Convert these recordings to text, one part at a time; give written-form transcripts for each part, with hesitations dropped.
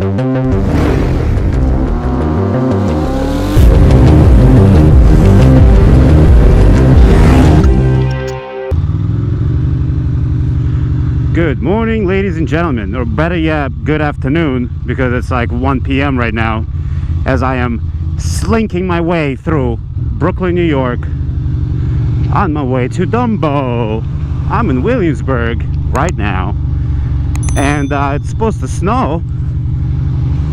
Good morning, ladies and gentlemen, or better yet, good afternoon, because it's like 1 p.m. right now, as I am slinking my way through Brooklyn, New York, on my way to Dumbo. I'm in Williamsburg right now, and it's supposed to snow,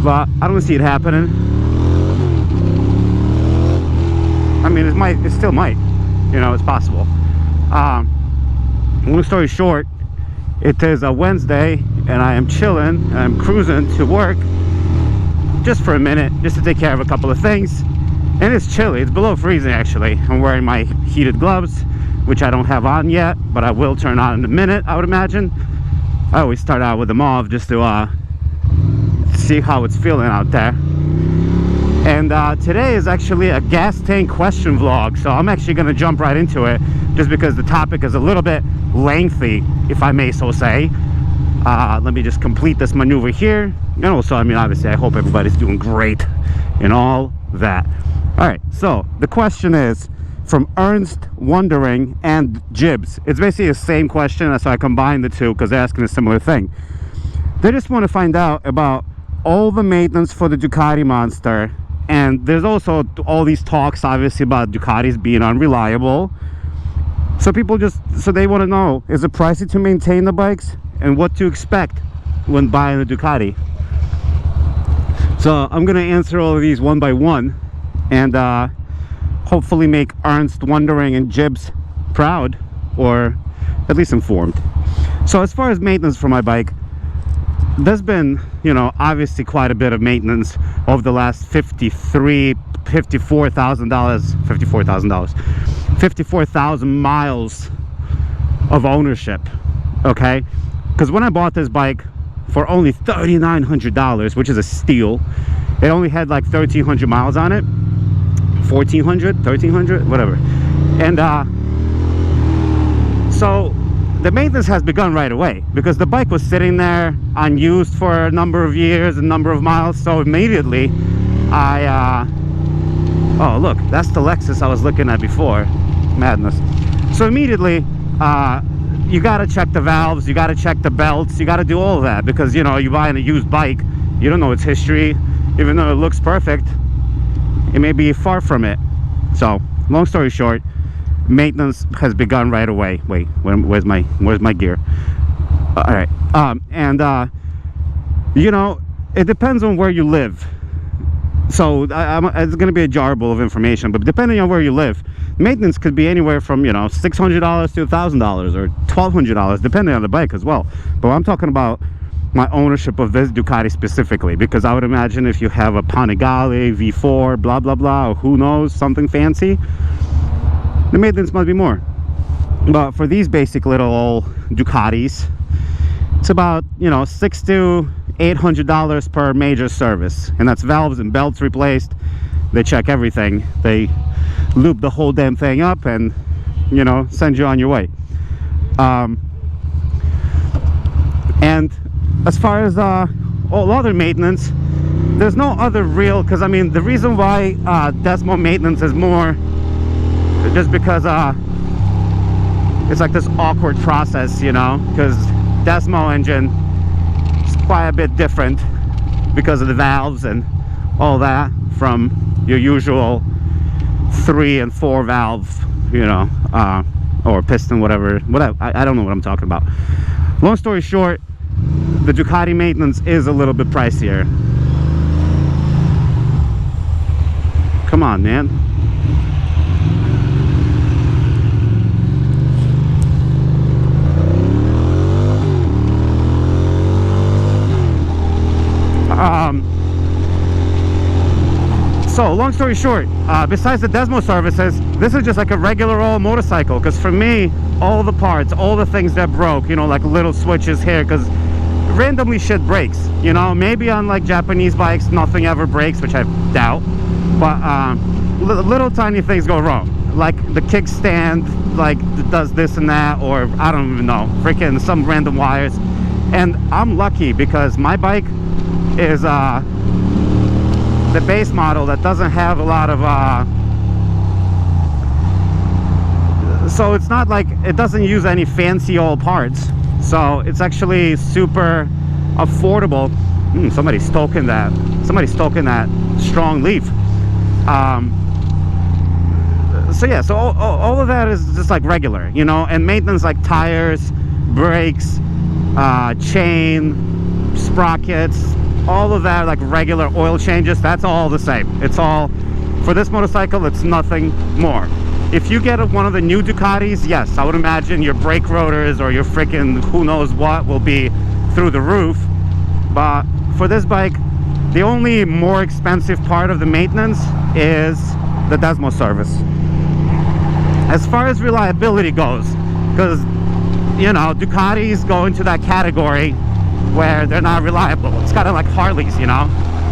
but I don't see it happening. I mean, it still might, you know, it's possible. Long story short, it is a Wednesday, and I am chilling. I'm cruising to work just for a minute, just to take care of a couple of things. And it's chilly. It's below freezing, actually. I'm wearing my heated gloves, which I don't have on yet, but I will turn on in a minute, I would imagine. I always start out with them off just to see how it's feeling out there. And today is actually a gas tank question vlog, so I'm actually going to jump right into it, just because the topic is a little bit lengthy, if I may so say. Let me just complete this maneuver here. And also, I mean, obviously, I hope everybody's doing great and all that. All right, so the question is from Ernst Wondering and Jibs. It's basically the same question, so I combined the two because they're asking a similar thing. They just want to find out about all the maintenance for the Ducati Monster. And there's also all these talks, obviously, about Ducatis being unreliable. So people they want to know, is it pricey to maintain the bikes, and what to expect when buying a Ducati? So I'm going to answer all of these one by one, and hopefully make Ernst Wondering and Jibs proud, or at least informed. So as far as maintenance for my bike, there's been, you know, obviously quite a bit of maintenance over the last 54,000 miles of ownership. Okay, because when I bought this bike for only $3,900, which is a steal, it only had like 1,300 miles on it, 1,400, 1,300, whatever. And so the maintenance has begun right away, because the bike was sitting there unused for a number of years, a number of miles. So immediately oh look, that's the Lexus I was looking at before. Madness. So immediately you got to check the valves, you got to check the belts, you got to do all of that, because, you know, you're buying a used bike, you don't know its history. Even though it looks perfect, it may be far from it. So long story short, maintenance has begun right away. Wait, where's my gear? All right. You know, it depends on where you live. So it's going to be a jarble of information, but depending on where you live, maintenance could be anywhere from, you know, $600 to $1,000 or $1,200, depending on the bike as well. But I'm talking about my ownership of this Ducati specifically, because I would imagine if you have a Panigale V4, blah blah blah, or who knows, something fancy, the maintenance might be more. But for these basic little old Ducatis, it's about, you know, $600 to $800 per major service, and that's valves and belts replaced. They check everything, they lube the whole damn thing up, and, you know, send you on your way. And as far as all other maintenance, there's no other real, because I mean, the reason why Desmo maintenance is more, just because it's like this awkward process, you know, because Desmo engine is quite a bit different because of the valves and all that from your usual 3 and 4 valve, you know, or piston, whatever. I don't know what I'm talking about. Long story short, the Ducati maintenance is a little bit pricier. Come on, man. So long story short, besides the Desmo services, this is just like a regular old motorcycle, because for me, all the parts, all the things that broke, you know, like little switches here, because randomly shit breaks, you know. Maybe on like Japanese bikes nothing ever breaks, which I doubt, but little tiny things go wrong, like the kickstand like does this and that, or I don't even know, freaking some random wires. And I'm lucky because my bike is the base model that doesn't have a lot of so it's not like it doesn't use any fancy old parts, so it's actually super affordable. Somebody's stoking that strong leaf. So yeah, so all of that is just like regular, you know, and maintenance like tires, brakes, chain, sprockets, all of that, like regular oil changes, that's all the same. It's all, for this motorcycle, it's nothing more. If you get one of the new Ducatis, yes, I would imagine your brake rotors or your freaking who knows what will be through the roof. But for this bike, the only more expensive part of the maintenance is the Desmo service. As far as reliability goes, because, you know, Ducatis go into that category where they're not reliable. It's kind of like Harleys, you know.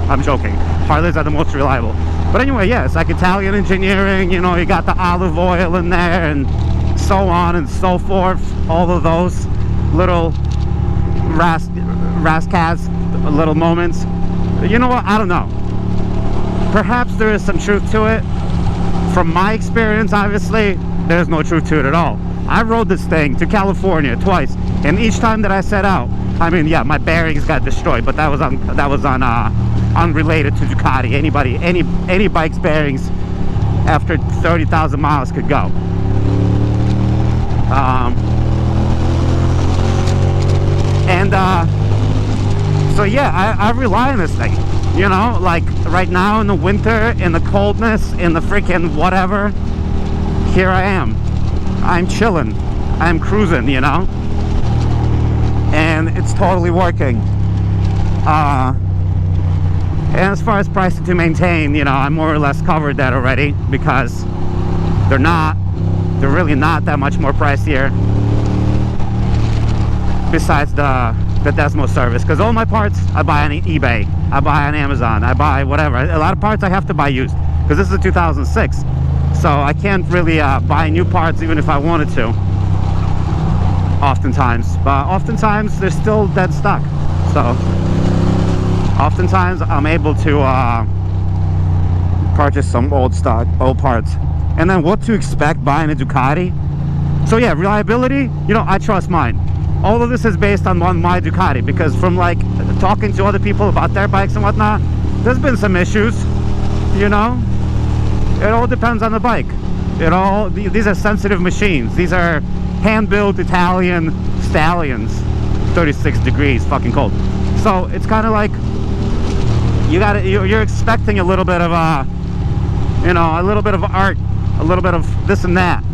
I'm joking. Harleys are the most reliable. But anyway, yeah, it's like Italian engineering, you know, you got the olive oil in there and so on and so forth. All of those little rascals, little moments. You know what? I don't know. Perhaps there is some truth to it. From my experience, obviously, there's no truth to it at all. I rode this thing to California twice, and each time that I set out, I mean, yeah, my bearings got destroyed, but that was unrelated to Ducati. Any bike's bearings after 30,000 miles could go. So yeah, I rely on this thing. You know, like right now in the winter, in the coldness, in the freaking whatever, here I am. I'm chilling. I'm cruising, you know? And it's totally working. And as far as price to maintain, you know, I more or less covered that already, because they're really not that much more pricier besides the Desmo service, because all my parts I buy on eBay, I buy on Amazon, I buy whatever. A lot of parts I have to buy used, because this is a 2006, so I can't really buy new parts even if I wanted to, oftentimes. But oftentimes they're still dead stock, so oftentimes I'm able to purchase some old parts. And then what to expect buying a Ducati. So yeah, reliability, you know, I trust mine. All of this is based on my Ducati, because from like talking to other people about their bikes and whatnot, there's been some issues, you know. It all depends on the bike. These are sensitive machines. These are hand-built Italian stallions. 36 degrees, fucking cold. So it's kind of like you're expecting a little bit of you know, a little bit of art, a little bit of this and that.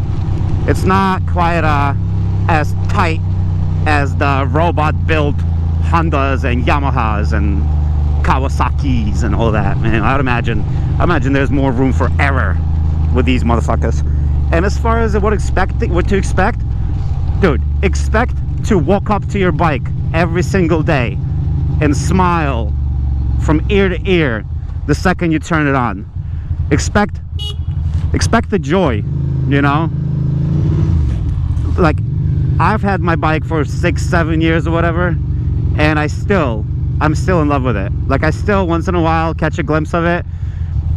It's not quite as tight as the robot-built Hondas and Yamahas and Kawasaki's and all that, man. I imagine there's more room for error with these motherfuckers. And as far as what to expect, dude, expect to walk up to your bike every single day and smile from ear to ear the second you turn it on. Expect the joy, you know. Like, I've had my bike for 6-7 years or whatever, and I'm still in love with it. Like, I still once in a while catch a glimpse of it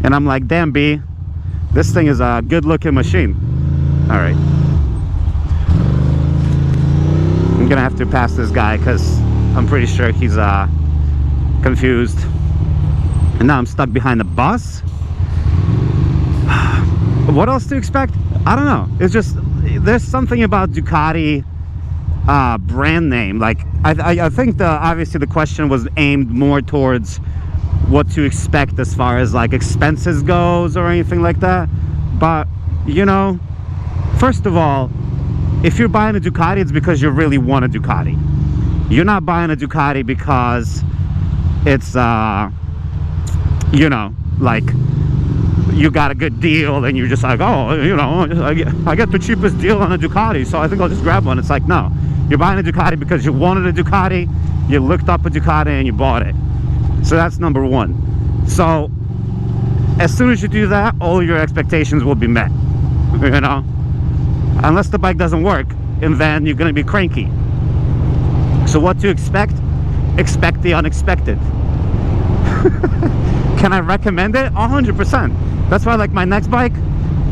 and I'm like, damn, B, this thing is a good looking machine. All right, I'm gonna have to pass this guy because I'm pretty sure he's confused. And now I'm stuck behind the bus. What else to expect? I don't know. It's just, there's something about Ducati brand name. Like, I think obviously the question was aimed more towards what to expect as far as like expenses goes or anything like that. But, you know, first of all, if you're buying a Ducati, it's because you really want a Ducati. You're not buying a Ducati because it's you know, like, you got a good deal and you're just like, oh, you know, I get the cheapest deal on a Ducati, so I think I'll just grab one. It's like, no, you're buying a Ducati because you wanted a Ducati, you looked up a Ducati and you bought it. So that's number one. So as soon as you do that, all your expectations will be met, you know, unless the bike doesn't work, and then you're going to be cranky. So what to expect? Expect the unexpected. Can I recommend it? 100%. That's why, like, my next bike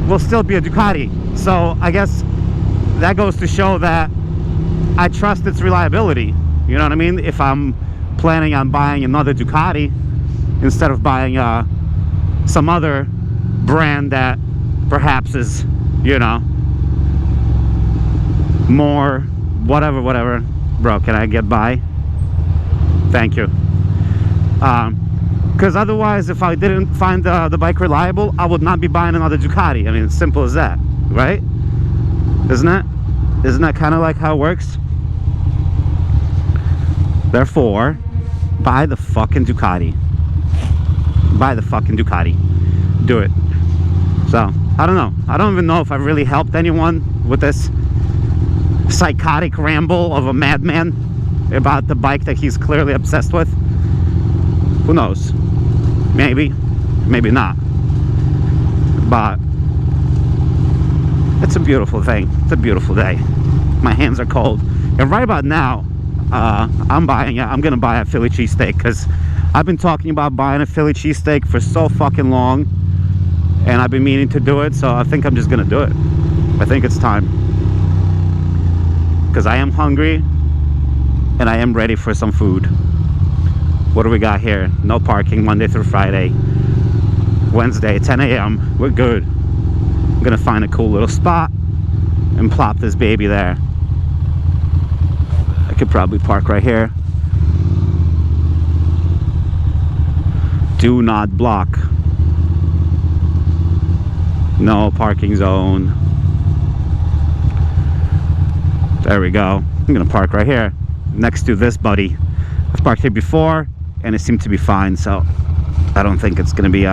will still be a Ducati. So I guess that goes to show that I trust its reliability. You know what I mean? If I'm planning on buying another Ducati instead of buying some other brand that perhaps is, you know, more whatever. Bro, can I get by? Thank you. Because otherwise, if I didn't find the bike reliable, I would not be buying another Ducati. I mean, it's simple as that, right? Isn't that kind of like how it works? Therefore, buy the fucking Ducati. Buy the fucking Ducati. Do it. So, I don't know. I don't even know if I've really helped anyone with this psychotic ramble of a madman about the bike that he's clearly obsessed with. Who knows? Maybe. Maybe not. But it's a beautiful thing. It's a beautiful day. My hands are cold. And right about now, I'm gonna buy a Philly cheesesteak, because I've been talking about buying a Philly cheesesteak for so fucking long, and I've been meaning to do it, so I think I'm just gonna do it. I think it's time, because I am hungry and I am ready for some food. What do we got here? No parking Monday through Friday. Wednesday 10 a.m. we're good. I'm gonna find a cool little spot and plop this baby there. I could probably park right here. Do not block. No parking zone. There we go. I'm gonna park right here next to this buddy. I've parked here before and it seemed to be fine, so I don't think it's gonna be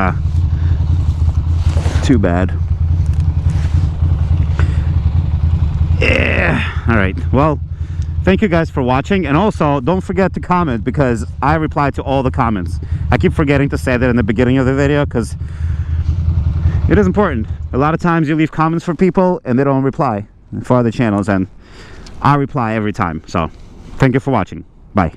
too bad. Yeah. All right, well, thank you guys for watching, and also don't forget to comment, because I reply to all the comments. I keep forgetting to say that in the beginning of the video, because it is important. A lot of times you leave comments for people and they don't reply for other channels, and I reply every time. So thank you for watching. Bye.